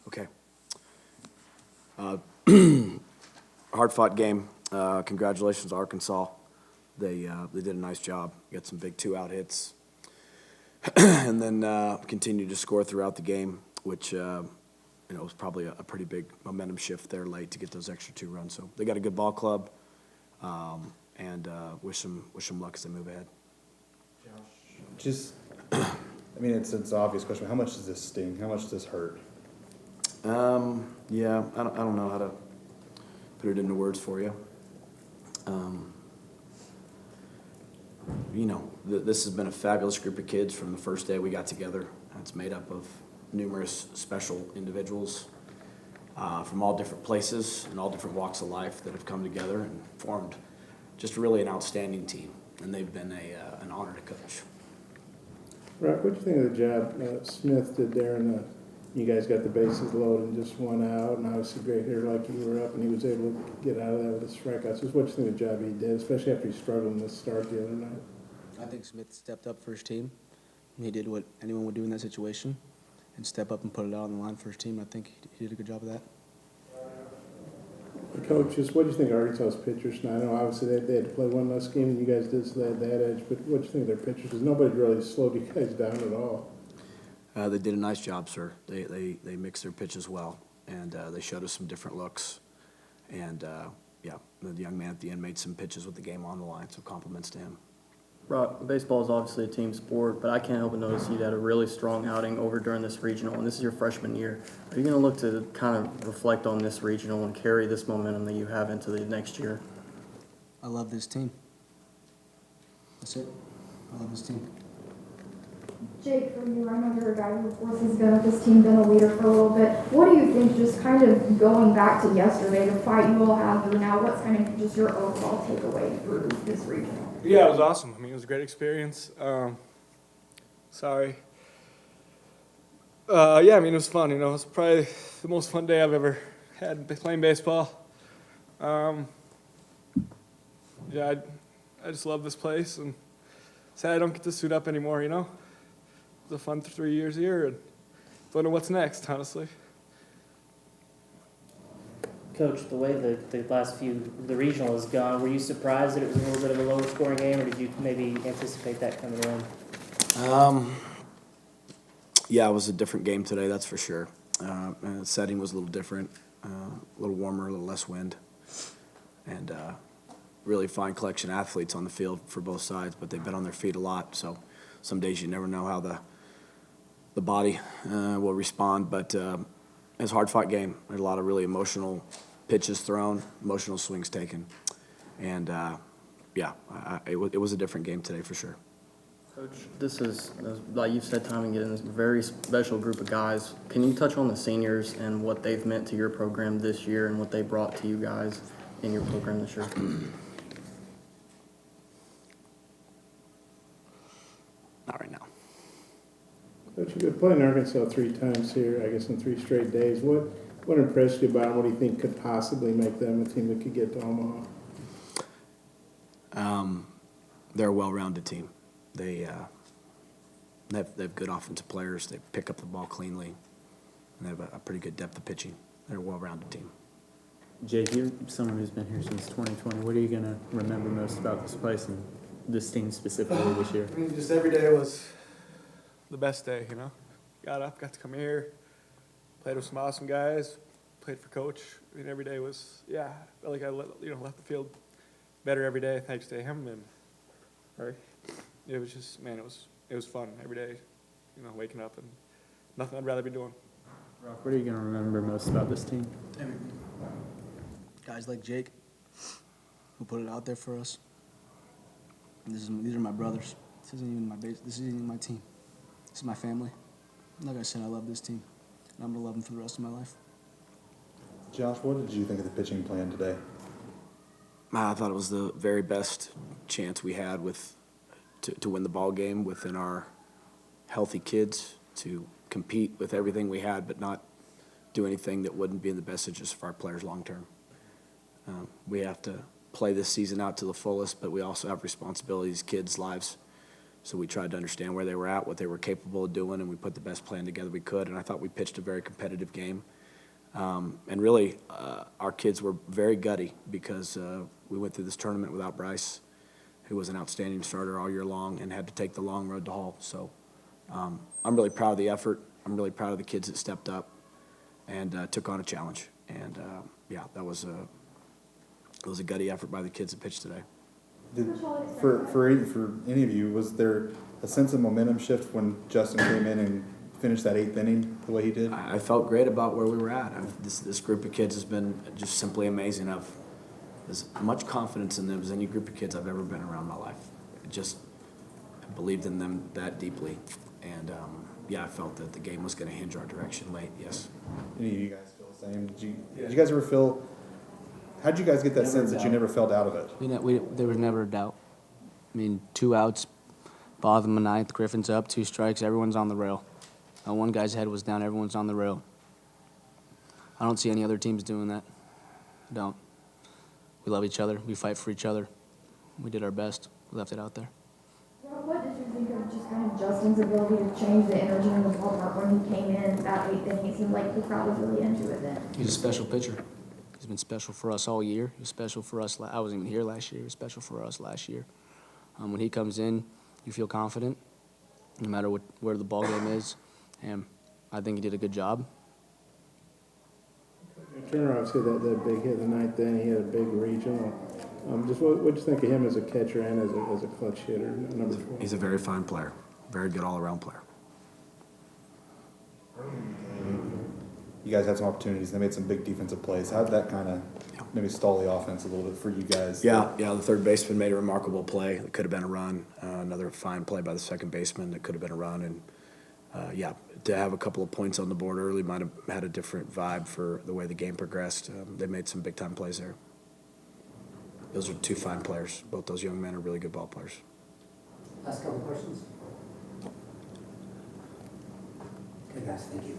Okay. Hard-fought game. Congratulations, Arkansas. They did a nice job. Got some big two-out hits, and then continued to score throughout the game, which was probably a pretty big momentum shift there late to get those extra 2 runs. So they got a good ball club, and wish them luck as they move ahead. Just, I mean, it's an obvious question. How much does this sting? How much does this hurt? Yeah, I don't know how to put it into words for you. This has been a fabulous group of kids from the first day we got together. It's made up of numerous special individuals from all different places and all different walks of life that have come together and formed just really an outstanding team. And they've been an honor to coach. Rock, what do you think of the job Smith did there you guys got the bases loaded and just 1 out, and obviously great hitter like you were up, and he was able to get out of that with the strikeouts. Just what do you think of the job he did, especially after he struggled in the start the other night? I think Smith stepped up for his team. He did what anyone would do in that situation and step up and put it out on the line for his team. I think he did a good job of that. Coach, just what do you think of Arkansas's pitchers now? I know obviously they had to play one less game and you guys did, so they had that edge, but what do you think of their pitchers? Because nobody really slowed you guys down at all. They did a nice job, sir. They mixed their pitches well, and they showed us some different looks. And, the young man at the end made some pitches with the game on the line, so compliments to him. Rock, baseball is obviously a team sport, but I can't help but notice you had a really strong outing over during this regional, and this is your freshman year. Are you going to look to kind of reflect on this regional and carry this momentum that you have into the next year? I love this team. That's it. I love this team. Jake, for you, I know you're a guy who, of course, has been with this team, been a leader for a little bit. What do you think, just kind of going back to yesterday, the fight you all have through now, what's kind of just your overall takeaway through this regional? Yeah, it was awesome. I mean, it was a great experience. It was fun. It was probably the most fun day I've ever had playing baseball. I just love this place, and sad I don't get to suit up anymore, It was a fun 3 years here, and don't know what's next, honestly. Coach, the way the regional has gone, were you surprised that it was a little bit of a lower scoring game, or did you maybe anticipate that coming in? Yeah, it was a different game today, that's for sure. And the setting was a little different, a little warmer, a little less wind. And really fine collection of athletes on the field for both sides, but they've been on their feet a lot, so some days you never know how the body will respond. But it's a hard-fought game. There's a lot of really emotional pitches thrown, emotional swings taken. And, it was a different game today for sure. Coach, this is, like you've said time and again, this very special group of guys. Can you touch on the seniors and what they've meant to your program this year and what they brought to you guys in your program this year? Not right now. Coach, you've been playing Arkansas 3 times here, I guess in 3 straight days. What impressed you about them? What do you think could possibly make them a team that could get to Omaha? They're a well-rounded team. They have good offensive players. They pick up the ball cleanly, and they have a pretty good depth of pitching. They're a well-rounded team. Jake, you're someone who's been here since 2020. What are you going to remember most about this place and this team specifically this year? I mean, just every day was the best day, Got up, got to come here, played with some awesome guys, played for Coach. I mean, every day was, I felt like I left the field better every day thanks to him. And it was just, man, it was fun every day, waking up and nothing I'd rather be doing. Rock, what are you going to remember most about this team? Guys like Jake, who put it out there for us. These are my brothers. This isn't even my base. This isn't even my team. This is my family. Like I said, I love this team, and I'm gonna love them for the rest of my life. Josh, what did you think of the pitching plan today? I thought it was the very best chance we had to win the ball game within our healthy kids, to compete with everything we had, but not do anything that wouldn't be in the best interest of our players long term. We have to play this season out to the fullest, but we also have responsibilities, kids' lives. So we tried to understand where they were at, what they were capable of doing, and we put the best plan together we could. And I thought we pitched a very competitive game. And really, our kids were very gutty because we went through this tournament without Bryce, who was an outstanding starter all year long and had to take the long road to Hall. So I'm really proud of the effort. I'm really proud of the kids that stepped up and took on a challenge. And, yeah, that was a gutty effort by the kids that pitched today. For any of you, was there a sense of momentum shift when Justin came in and finished that 8th inning the way he did? I felt great about where we were at. This group of kids has been just simply amazing. I've as much confidence in them as any group of kids I've ever been around in my life. I just believed in them that deeply. And, yeah, I felt that the game was going to hinge our direction late, yes. Any of you guys feel the same? Did you guys ever feel, how'd you guys get that sense that you never felt out of it? There was never a doubt. I mean, 2 outs, bottom of the ninth, Griffin's up, 2 strikes, everyone's on the rail. One guy's head was down, everyone's on the rail. I don't see any other teams doing that. I don't. We love each other. We fight for each other. We did our best. We left it out there. What did you think of just kind of Justin's ability to change the energy in the ballpark when he came in that 8th inning? It seemed like the crowd was really into it then. He's a special pitcher. He's been special for us all year. He was special for us. I wasn't even here last year. He was special for us last year. When he comes in, you feel confident, no matter where the ball game is. And I think he did a good job. Turner obviously that big hit in the 9th inning. He had a big regional. Just what you think of him as a catcher and as a clutch hitter, number 4? He's a very fine player, very good all-around player. You guys had some opportunities. They made some big defensive plays. How did that kind of maybe stall the offense a little bit for you guys? Yeah, the third baseman made a remarkable play. It could have been a run. Another fine play by the second baseman. It could have been a run. And, yeah, to have a couple of points on the board early might have had a different vibe for the way the game progressed. They made some big-time plays there. Those are 2 fine players. Both those young men are really good ball players. Last couple questions. Okay, guys, thank you.